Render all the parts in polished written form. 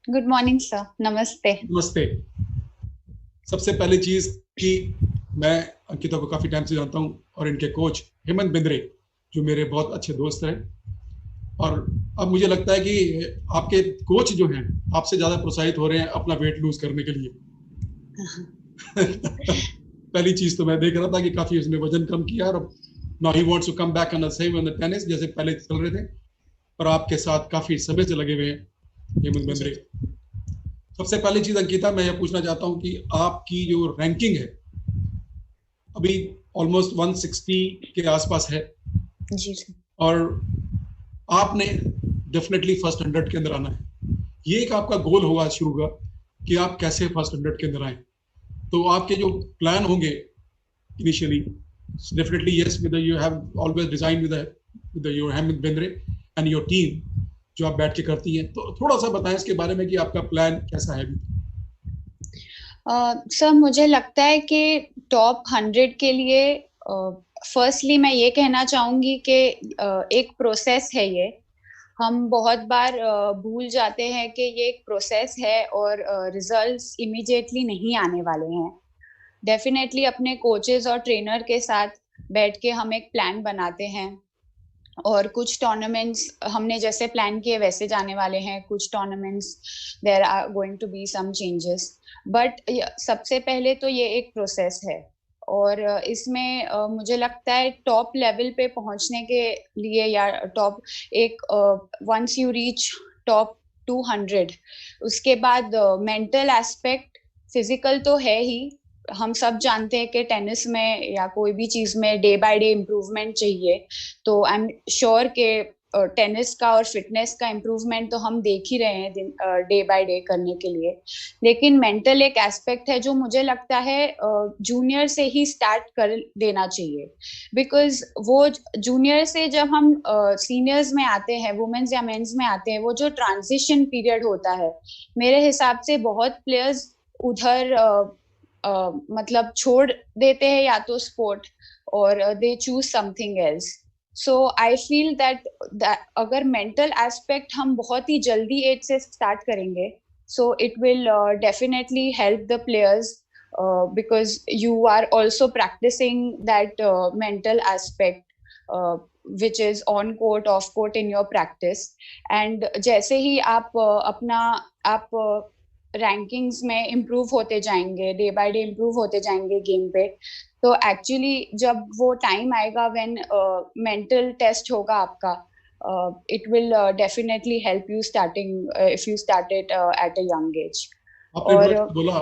Good morning sir, नमस्ते। नमस्ते। सबसे पहली चीज कि मैं अंकिता को काफी टाइम से जानता हूँ और इनके कोच हेमंत बिंद्रे जो मेरे बहुत अच्छे दोस्त हैं। और अब मुझे लगता है कि आपके कोच जो हैं आपसे ज्यादा प्रोत्साहित हो रहे हैं अपना वेट लूज करने के लिए। पहली चीज तो मैं देख रहा था कि काफी उसने वजन कम किया और now he wants to come back on the same on the tennis जैसे पहले चल रहे थे। और आपके साथ काफी समय से लगे हुए हैं हेमंत जी। बिंद्रे। सबसे पहली चीज अंकिता मैं यह पूछना चाहता हूँ कि आपकी जो रैंकिंग है अभी ऑलमोस्ट 160 के आसपास है। जी सर। और आपने डेफिनेटली फर्स्ट 100 के अंदर आना है। ये एक आपका गोल होगा शुरू का कि आप कैसे फर्स्ट 100 के अंदर आए। तो आपके जो प्लान होंगे initially definitely yes with you have always design with your Hemant Bindre and your team जो आप बैठ के करती हैं। तो थोड़ा सा बताएं इसके बारे में कि आपका प्लान कैसा है अभी। सर, मुझे लगता है कि टॉप 100 के लिए फर्स्टली मैं ये कहना चाहूंगी कि एक प्रोसेस है ये। हम बहुत बार भूल जाते हैं कि ये एक प्रोसेस है और रिजल्ट्स इमीडिएटली नहीं आने वाले हैं। डेफिनेटली अपने कोचेस और ट्रेनर के साथ बैठ के हम एक प्लान बनाते हैं और कुछ टूर्नामेंट्स हमने जैसे प्लान किए वैसे जाने वाले हैं। कुछ tournaments there are going to be some changes, but सबसे पहले तो ये एक प्रोसेस है। और इसमें मुझे लगता है टॉप लेवल पे पहुंचने के लिए या टॉप एक वंस यू रीच टॉप 200, उसके बाद मेंटल एस्पेक्ट, फिजिकल तो है ही। हम सब जानते हैं कि टेनिस में या कोई भी चीज में डे बाय डे इम्प्रूवमेंट चाहिए। तो आई एम श्योर के टेनिस का और फिटनेस का इम्प्रूवमेंट तो हम देख ही रहे हैं डे बाय डे करने के लिए। लेकिन मेंटल एक एस्पेक्ट है जो मुझे लगता है जूनियर से ही स्टार्ट कर देना चाहिए। बिकॉज वो जूनियर से जब हम सीनियर्स में आते हैं, वुमेन्स या मेंस में आते हैं, वो जो ट्रांजिशन पीरियड होता है, मेरे हिसाब से बहुत प्लेयर्स उधर मतलब छोड़ देते हैं या तो स्पोर्ट, और they choose something else. So I feel that अगर मेंटल एस्पेक्ट हम बहुत ही जल्दी एज से स्टार्ट करेंगे, so it will definitely help the players, because you are also practicing that mental aspect, which is on court off court in your practice. And जैसे ही आप अपना आप रैंकिंग्स में इम्प्रूव होते जाएंगे, डे बाय डे इम्प्रूव होते जाएंगे game पे, तो एक्चुअली जब वो टाइम आएगा व्हेन मेंटल टेस्ट होगा आपका, it will definitely help you starting if you start it at a young age. आपने और बड़ा बोला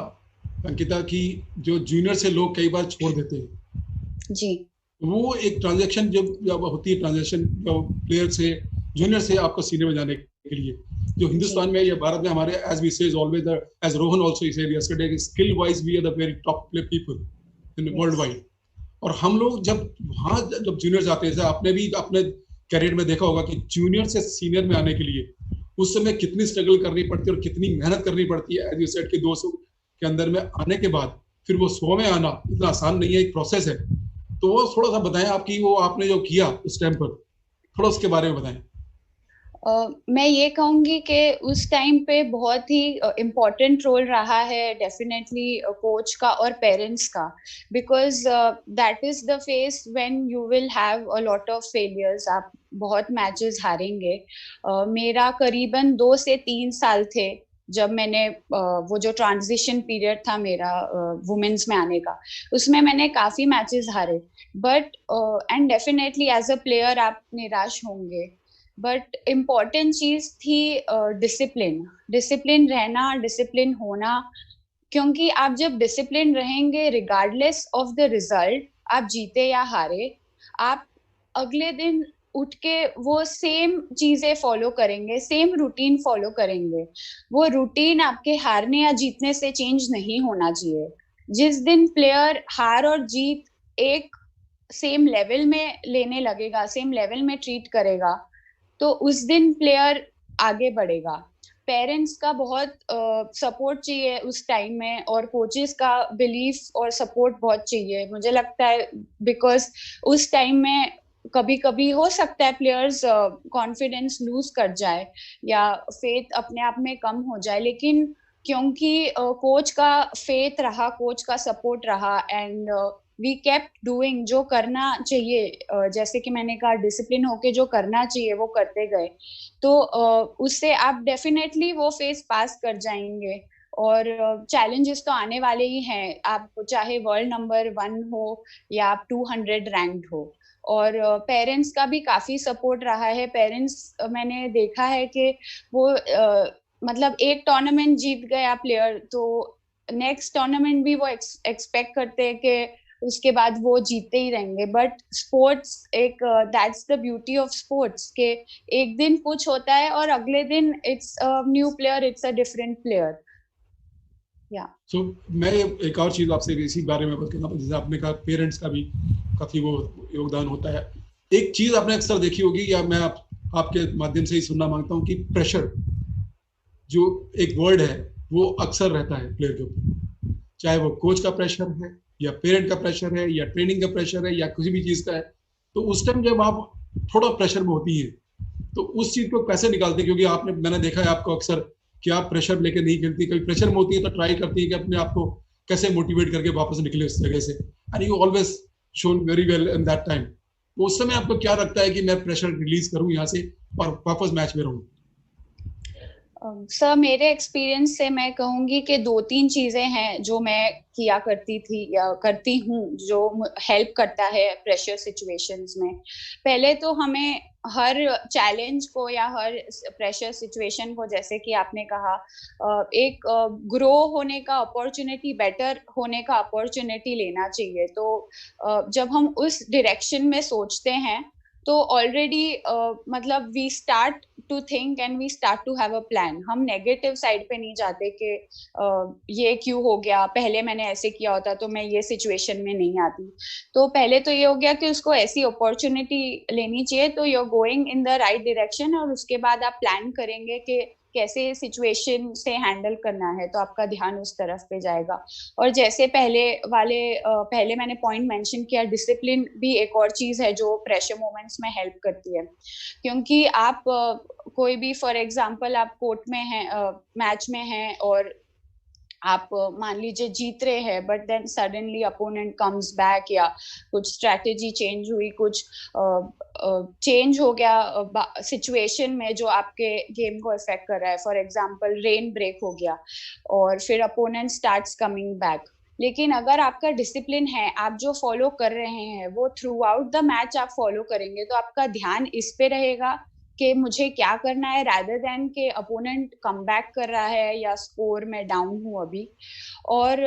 अंकिता कि जो जूनियर से लोग कई बार छोड़ देते हैं। जी। वो एक ट्रांजेक्शन जब होती है ट्रांजेक्शन जब प्लेयर से जूनियर से आपको सीनियर में जाने के लिए जो जी। हिंदुस्तान में या भारत में हमारे as we say always as Rohan also said yesterday skill wise we are the very top play people in world yes. Wide. और हम लोग जब वहाँ जब जूनियर जाते हैं आपने भी अपने करियर में देखा होगा कि जूनियर से सीनियर में आने के लिए उस समय कितनी स्ट्रगल करनी पड़ती है और कितनी मेहनत करनी पड़ती है। एज यू सेड के 200 के अंदर में आने के बाद फिर वो 100 में आना इतना आसान नहीं है, एक प्रोसेस है। तो वो थोड़ा सा बताएं आपकी वो आपने जो किया उस टाइम पर थोड़ा उसके बारे में बताएं। मैं ये कहूंगी कि उस टाइम पे बहुत ही इम्पोर्टेंट रोल रहा है डेफिनेटली कोच का और पेरेंट्स का। Because that is the face when you will have a lot of failures. आप बहुत मैचेस हारेंगे। मेरा करीबन 2 से 3 साल थे जब मैंने वो जो ट्रांजिशन पीरियड था मेरा वुमेन्स में आने का, उसमें मैंने काफी मैचेस हारे। But and definitely as a player आप निराश होंगे, बट इम्पॉर्टेंट चीज थी डिसिप्लिन। डिसिप्लिन रहना, डिसिप्लिन होना। क्योंकि आप जब डिसिप्लिन रहेंगे, रिगार्डलेस ऑफ द रिजल्ट, आप जीते या हारे, आप अगले दिन उठ के वो सेम चीजें फॉलो करेंगे, सेम रूटीन फॉलो करेंगे। वो रूटीन आपके हारने या जीतने से चेंज नहीं होना चाहिए। जिस दिन प्लेयर हार और जीत एक सेम लेवल में लेने लगेगा, सेम लेवल में ट्रीट करेगा, तो उस दिन प्लेयर आगे बढ़ेगा। पेरेंट्स का बहुत सपोर्ट चाहिए उस टाइम में, और कोचेस का बिलीफ और सपोर्ट बहुत चाहिए मुझे लगता है। बिकॉज उस टाइम में कभी कभी हो सकता है प्लेयर्स कॉन्फिडेंस लूज कर जाए या फेथ अपने आप में कम हो जाए, लेकिन क्योंकि कोच का फेथ रहा, कोच का सपोर्ट रहा, एंड वी केप्ट डूइंग जो करना चाहिए, जैसे कि मैंने कहा डिसिप्लिन होके जो करना चाहिए वो करते गए, तो उससे आप डेफिनेटली वो फेज पास कर जाएंगे। और चैलेंजेस तो आने वाले ही हैं, आप चाहे वर्ल्ड नंबर 1 हो या आप 200 रैंक्ड हो। और पेरेंट्स का भी काफी सपोर्ट रहा है। पेरेंट्स मैंने देखा है कि वो मतलब एक टूर्नामेंट जीत गया प्लेयर तो नेक्स्ट टूर्नामेंट भी वो एक्सपेक्ट करते हैं कि उसके बाद वो जीते ही रहेंगे। बट स्पोर्ट्स एक that's the beauty of sports के एक दिन कुछ होता है और अगले दिन it's a new player, it's a different player. या सो मैं एक और चीज आपसे इसी बारे में बात करना, जैसे आपने कहा पेरेंट्स का भी काफी वो योगदान होता है। एक चीज आपने अक्सर देखी होगी या मैं आपके माध्यम से ही सुनना मांगता हूँ कि प्रेशर जो एक वर्ड है वो अक्सर रहता है प्लेयर के ऊपर, चाहे वो कोच का प्रेशर है या पेरेंट का प्रेशर है या ट्रेनिंग का प्रेशर है या किसी भी चीज का है। तो उस टाइम जब आप थोड़ा प्रेशर में होती है तो उस चीज को कैसे निकालते हैं? क्योंकि मैंने देखा है आपको अक्सर कि आप प्रेशर लेके नहीं खेलती, कभी प्रेशर में होती है तो ट्राई करती है कि अपने आप को कैसे मोटिवेट करके वापस निकले उस जगह से, and you always shown very well in that time. तो उस समय आपको क्या लगता है कि मैं प्रेशर रिलीज करूं यहाँ से और वापस मैच में रहूं? सर मेरे एक्सपीरियंस से मैं कहूंगी कि 2-3 चीजें हैं जो मैं किया करती थी या करती हूँ जो हेल्प करता है प्रेशर सिचुएशंस में। पहले तो हमें हर चैलेंज को या हर प्रेशर सिचुएशन को, जैसे कि आपने कहा, एक ग्रो होने का अपॉर्चुनिटी, बेटर होने का अपॉर्चुनिटी लेना चाहिए। तो जब हम उस डायरेक्शन में सोचते हैं तो ऑलरेडी मतलब we start to think and we start to have a plan. हम नेगेटिव साइड पे नहीं जाते कि ये क्यों हो गया, पहले मैंने ऐसे किया होता तो मैं ये सिचुएशन में नहीं आती। तो पहले तो ये हो गया कि उसको ऐसी अपॉर्चुनिटी लेनी चाहिए, तो you are going in the right direction. और उसके बाद आप प्लान करेंगे कि कैसे सिचुएशन से हैंडल करना है, तो आपका ध्यान उस तरफ पे जाएगा। और जैसे पहले मैंने पॉइंट मेंशन किया, डिसिप्लिन भी एक और चीज है जो प्रेशर मोमेंट्स में हेल्प करती है। क्योंकि आप कोई भी, फॉर एग्जांपल आप कोर्ट में हैं, मैच में हैं और आप मान लीजिए जीत रहे हैं, but then suddenly opponent comes back या कुछ स्ट्रेटेजी चेंज हुई, कुछ चेंज हो गया सिचुएशन में जो आपके गेम को इफेक्ट कर रहा है। फॉर एग्जांपल रेन ब्रेक हो गया और फिर अपोनेंट स्टार्ट्स कमिंग बैक। लेकिन अगर आपका डिसिप्लिन है, आप जो फॉलो कर रहे हैं वो थ्रू आउट द मैच आप फॉलो करेंगे, तो आपका ध्यान इस पे रहेगा कि मुझे क्या करना है, रादर देन के अपोनेंट कम बैक कर रहा है या स्कोर में डाउन हूँ अभी। और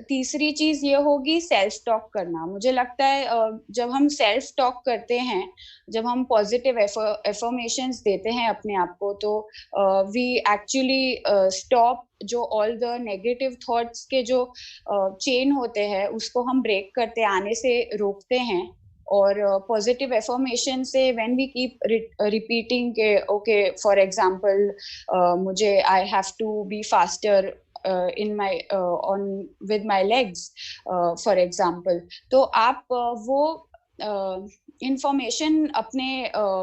तीसरी चीज ये होगी सेल्फ टॉक करना। मुझे लगता है जब हम सेल्फ टॉक करते हैं, जब हम पॉजिटिव एफर्मेशंस देते हैं अपने आप को, तो वी एक्चुअली स्टॉप जो ऑल द नेगेटिव थॉट्स के जो चेन होते हैं उसको हम ब्रेक करते, आने से रोकते हैं। और पॉजिटिव एफर्मेशन से व्हेन वी कीप रिपीटिंग के ओके, फॉर एग्जांपल मुझे I have to be faster in my on with my legs, for example, तो आप वो इंफॉर्मेशन अपने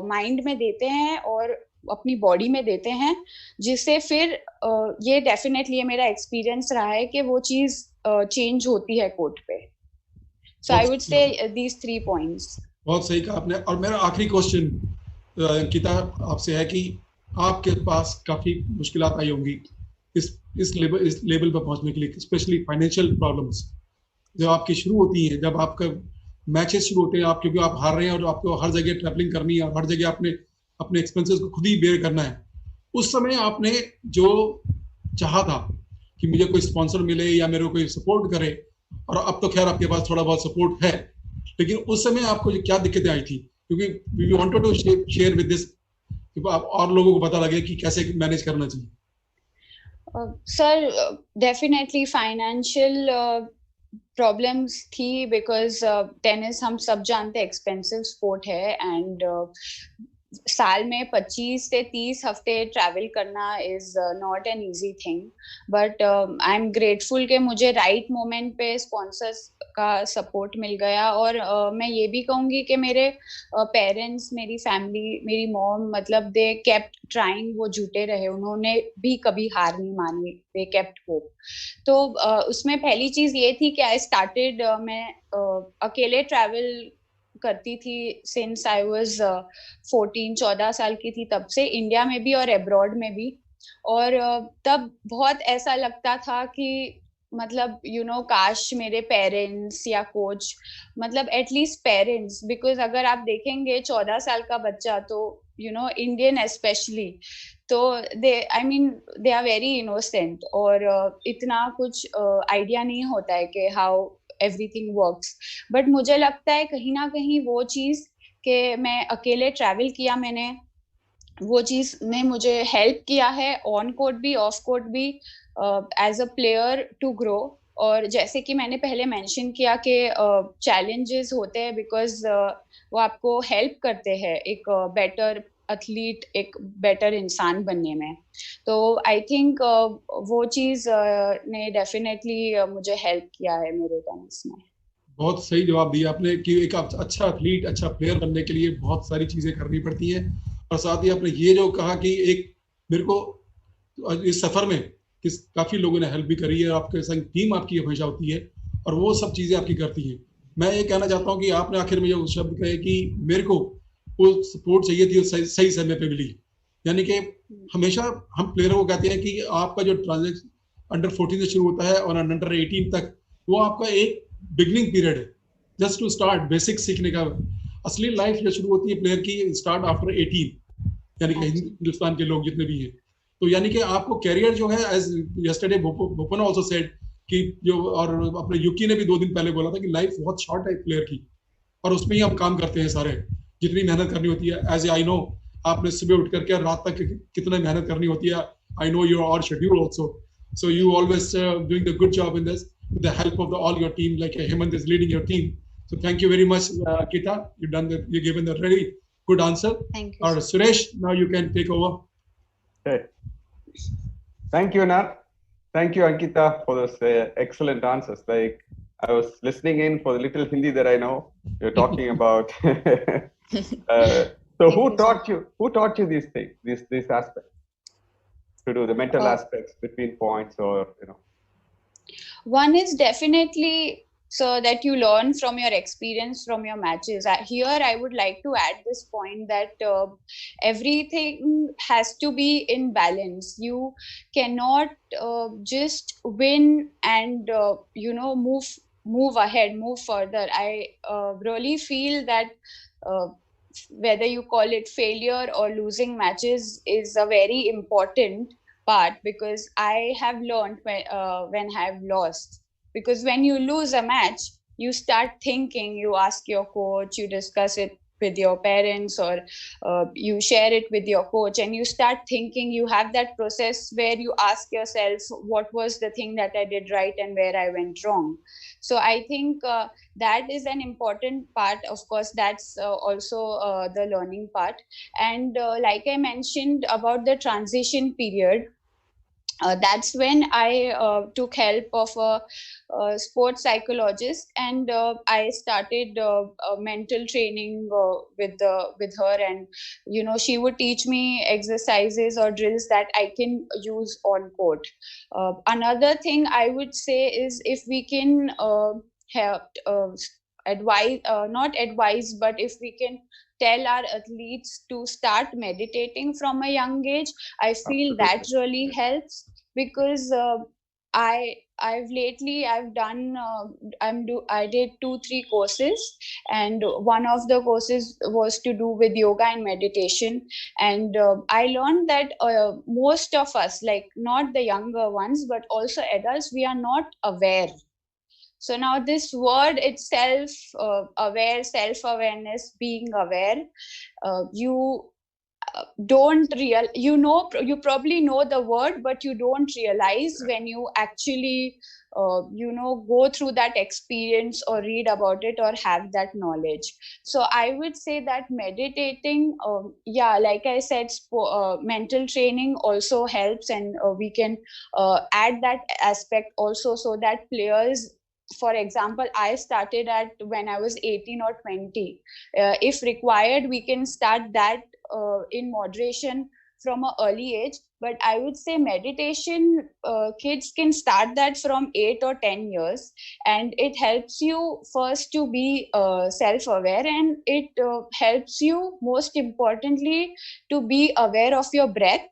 माइंड में देते हैं और अपनी बॉडी में देते हैं, जिससे फिर ये डेफिनेटली मेरा एक्सपीरियंस रहा है कि वो चीज चेंज होती है कोर्ट पे। So I would say these 3 points. बहुत सही कहा आपने। और मेरा आखिरी क्वेश्चन गीता आपसे है कि आपके पास काफी मुश्किलात आई होंगी इस लेवल पर पहुंचने के लिए, स्पेशली फाइनेंशियल प्रॉब्लम्स जब आपकी शुरू होती हैं, जब आपका मैचेस शुरू होते हैं, आप क्योंकि आप हार रहे हैं और आपको हर जगह ट्रैवलिंग करनी है और हर जगह आपने अपने एक्सपेंसेस को खुद ही बेयर करना है। उस समय आपने जो चाहा था कि मुझे कोई स्पॉन्सर मिले या मेरे को कोई सपोर्ट करे, और अब तो खैर आपके पास थोड़ा बहुत सपोर्ट है, लेकिन उस समय आपको क्या दिक्कतें आई थी? क्योंकि we wanted to share with this और लोगों को पता लगे कि कैसे मैनेज करना चाहिए। सर डेफिनेटली फाइनेंशियल प्रॉब्लम्स थी, बिकॉज टेनिस हम सब जानते हैं एक्सपेंसिव स्पोर्ट है, एंड साल में 25 से 30 हफ्ते ट्रैवल करना is not an easy thing, but I am grateful कि मुझे राइट मोमेंट पे स्पॉन्सर्स का सपोर्ट मिल गया। और मैं ये भी कहूंगी कि मेरे पेरेंट्स, मेरी फैमिली, मेरी मॉम, मतलब दे केप्ट ट्राइंग, वो जुटे रहे, उन्होंने भी कभी हार नहीं मानी, दे केप्ट होप। तो उसमें पहली चीज ये थी कि आई स्टार्टेड, मैं अकेले ट्रैवल करती थी सिंस आई वाज 14-14 साल की थी, तब से, इंडिया में भी और अब्रॉड में भी। और तब बहुत ऐसा लगता था कि मतलब काश मेरे पेरेंट्स या कोच, मतलब एटलीस्ट पेरेंट्स, बिकॉज अगर आप देखेंगे 14 साल का बच्चा, तो इंडियन स्पेशली, तो they, I mean, they are very innocent, और इतना कुछ आइडिया नहीं होता है कि हाउ एवरीथिंग वर्क्स। बट मुझे लगता है कहीं ना कहीं वो चीज कि मैं अकेले ट्रैवल किया, मैंने वो चीज ने मुझे हेल्प किया है, ऑन कोर्ट भी ऑफ कोर्ट भी, as a player to grow. और जैसे कि मैंने पहले मेंशन किया कि चैलेंजेस होते हैं, बिकॉज वो आपको हेल्प करते हैं एक बेटर एथलीट, एक बेटर इंसान बनने में। तो आई थिंक वो चीज ने डेफिनेटली मुझे हेल्प किया है मेरे टेनिस में। बहुत सही जवाब दिया आपने कि एक अच्छा एथलीट, अच्छा प्लेयर बनने के लिए बहुत सारी चीजें करनी पड़ती हैं। और साथ ही आपने ये जो कहा कि एक मेरे को इस सफर में काफी लोगों ने हेल्प भी करी है, आपके संग टीम आपकी हमेशा होती है और वो सब चीजें आपकी करती हैं। मैं ये कहना चाहता हूँ कि आपने आखिर में जो शब्द कहे कि मेरे को वो सपोर्ट चाहिए थी, सही, सही समय पे मिली। यानी कि हमेशा हम प्लेयरों को कहते हैं कि आपका जो ट्रांजेक्शन अंडर 14 से शुरू होता है और अंडर 18 तक, वो आपका एक बिगनिंग पीरियड है, जस्ट टू स्टार्ट बेसिक सीखने का। असली लाइफ जो शुरू होती है प्लेयर की स्टार्ट आफ्टर 18, यानी कि हिंदुस्तान के लोग जितने भी हैं। तो यानी कि आपको कैरियर जो है, as yesterday Bhupan also said कि जो, और अपने युकी ने भी 2 दिन पहले बोला था कि लाइफ बहुत शॉर्ट है प्लेयर की, और उसमें ही हम काम करते हैं सारे, जितनी मेहनत करनी होती है। एज आई नो, आपने सुबह उठ करके रात तक कितना मेहनत करनी होती है। आई नो योर और schedule also, so you always doing the good job in this with the help of all your team, like Hemant is leading your team. So thank you very much, Kita. You've given a really good answer. Thank you, Or sir. Suresh, now you can take over. Okay. Thank you, Nar. Thank you, Ankita, for those excellent answers. Like, I was listening in for the little Hindi that I know. You're talking about. So who taught you? Who taught you these things, these aspects, to do the mental aspects between points, or One is definitely so that you learn from your experience, from your matches. Here I would like to add this point that everything has to be in balance. You cannot just win and move ahead, move further. I really feel that whether you call it failure or losing matches is a very important part, because I have learned when I've lost. Because when you lose a match, you start thinking, you ask your coach, you discuss it with your parents, or you share it with your coach, and you start thinking, you have that process where you ask yourself, what was the thing that I did right and where I went wrong. So I think that is an important part. Of course, that's also the learning part. And like I mentioned about the transition period, that's when I took help of a sports psychologist, and I started mental training with her, and she would teach me exercises or drills that I can use on court. Another thing I would say is, if we can have advise, not advise, but if we can tell our athletes to start meditating from a young age, I feel that really helps. Because I've done I did 2-3 courses, and one of the courses was to do with yoga and meditation. And I learned that most of us, like not the younger ones but also adults, we are not aware. So now this word itself, aware, self-awareness, being aware, you don't you probably know the word, but you don't realize when you actually go through that experience or read about it or have that knowledge. So I would say that meditating, like I said, mental training also helps, and we can add that aspect also, so that players, for example, I started at when I was 18 or 20. If required, we can start that in moderation from an early age. But I would say meditation, kids can start that from 8 or 10 years, and it helps you first to be self-aware, and it helps you most importantly to be aware of your breath.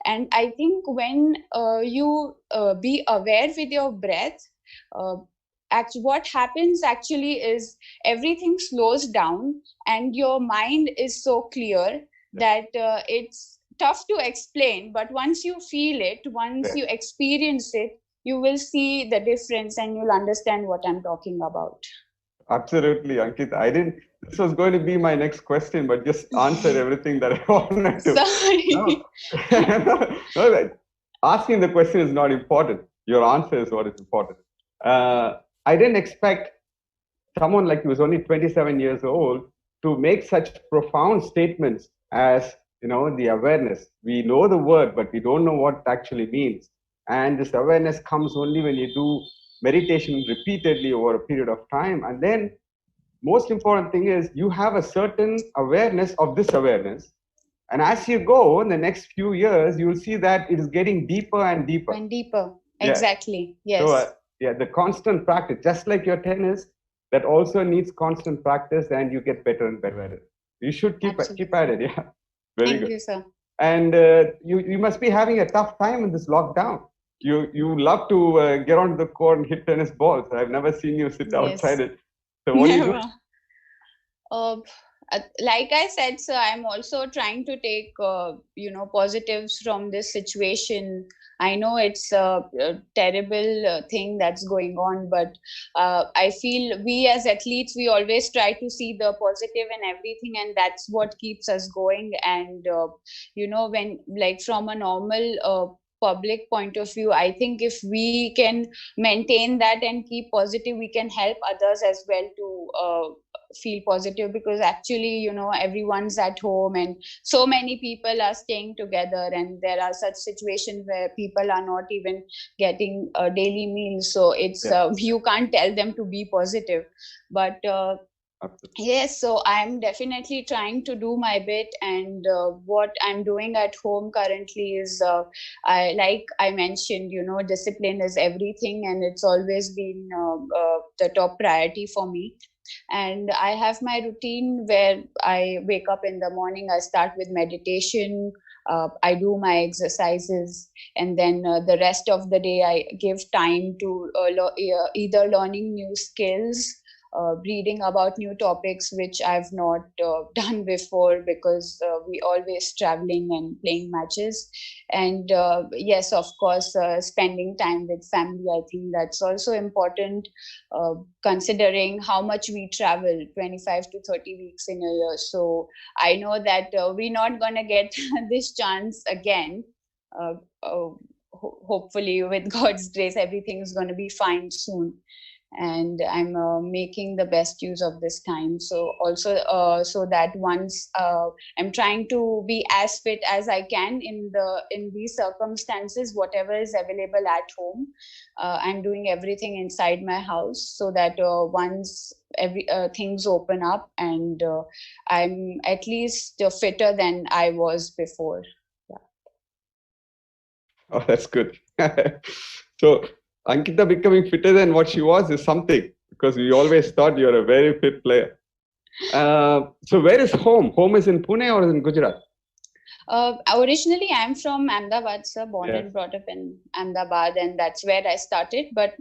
And I think when you be aware with your breath, what happens actually is everything slows down, and your mind is so clear that it's tough to explain. But once you feel it, once you experience it, you will see the difference, and you'll understand what I'm talking about. Absolutely, Ankita. This was going to be my next question, but just answered everything that I wanted to. Sorry. No, asking the question is not important. Your answer is what is important. I didn't expect someone like you, who's only 27 years old, to make such profound statements as, the awareness. We know the word, but we don't know what it actually means. And this awareness comes only when you do meditation repeatedly over a period of time. And then most important thing is you have a certain awareness of this awareness. And as you go in the next few years, you'll see that it is getting deeper and deeper. And deeper. Exactly. Yes. So, the constant practice, just like your tennis, that also needs constant practice, and you get better and better at it. You should keep at it. Yeah. Very good. Thank you, sir. And you must be having a tough time in this lockdown. You love to get onto the court and hit tennis balls. I've never seen you sit outside it. So what do you do? Like I said, sir, I'm also trying to take positives from this situation. I know it's a terrible thing that's going on, but I feel we as athletes, we always try to see the positive in everything, and that's what keeps us going. And when, like, from a normal public point of view, I think if we can maintain that and keep positive, we can help others as well to feel positive, because actually everyone's at home and so many people are staying together, and there are such situations where people are not even getting daily meals, so it's you can't tell them to be positive. But yes, so I'm definitely trying to do my bit, and what I'm doing at home currently is like I mentioned, discipline is everything, and it's always been the top priority for me. And I have my routine where I wake up in the morning, I start with meditation, I do my exercises, and then the rest of the day I give time to either learning new skills, reading about new topics which I've not done before, because we always traveling and playing matches. And yes, of course, spending time with family. I think that's also important, considering how much we travel, 25 to 30 weeks in a year. So I know that we're not going to get this chance again. Hopefully, with God's grace, everything is going to be fine soon. And I'm making the best use of this time. So also so that once I'm trying to be as fit as I can in these circumstances, whatever is available at home. I'm doing everything inside my house, so that once things open up, and I'm at least fitter than I was before. Oh, that's good. So Ankita becoming fitter than what she was is something, because we always thought you're a very fit player. So where is home? Home is in Pune or in Gujarat? Originally, I'm from Ahmedabad, sir, born and brought up in Ahmedabad, and that's where I started. But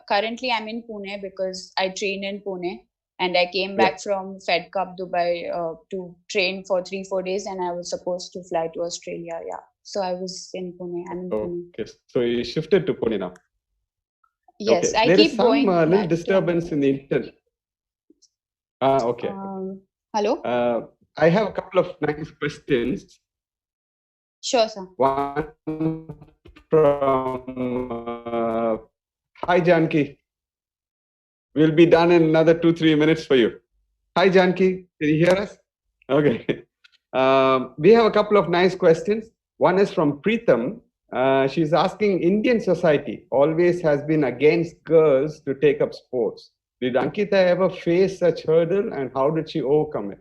currently, I'm in Pune because I train in Pune, and I came back from Fed Cup Dubai to train for 3-4 days, and I was supposed to fly to Australia. Yeah, so I was in Pune. I'm in Pune. Okay, so you shifted to Pune now. Yes, okay. I keep going. There is some little disturbance in the internet. Okay. Hello? I have a couple of nice questions. Sure, sir. One from Hi Janki. We'll be done in another 2-3 minutes for you. Hi Janki, can you hear us? Okay. We have a couple of nice questions. One is from Preetham. She's asking, Indian society always has been against girls to take up sports. Did Ankita ever face such hurdle, and how did she overcome it?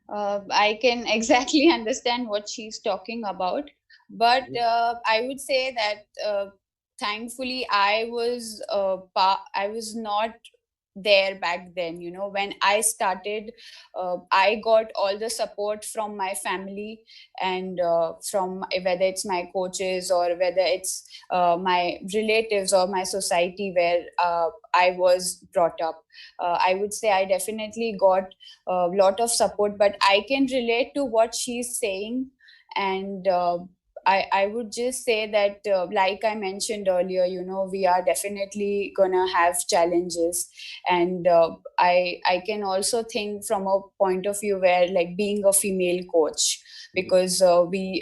I can exactly understand what she's talking about, but I would say that thankfully I was not there back then. You know, when I started, I got all the support from my family and from whether it's my coaches or whether it's my relatives or my society where I was brought up. I would say I definitely got a lot of support, but I can relate to what she's saying. And I would just say that, like I mentioned earlier, you know, we are definitely gonna have challenges, and I can also think from a point of view where, like, being a female coach, because we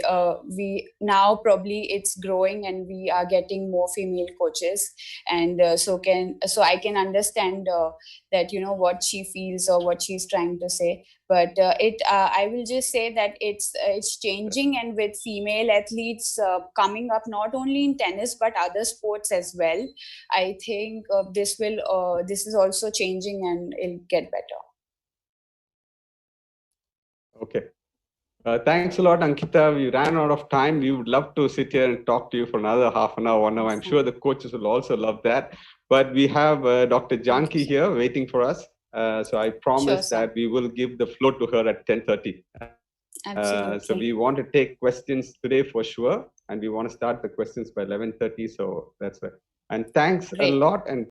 now probably it's growing and we are getting more female coaches, and so I can understand that, you know, what she feels or what she's trying to say. But I will just say that it's changing, and with female athletes coming up not only in tennis but other sports as well, I think this is also changing and it'll get better. Okay. Thanks a lot, Ankita. We ran out of time. We would love to sit here and talk to you for another half an hour, 1 hour. I'm sure the coaches will also love that. But we have Dr. Janki here waiting for us. So I promise that we will give the floor to her at 10:30. So we want to take questions today for sure. And we want to start the questions by 11:30. So that's it. And thanks a lot. And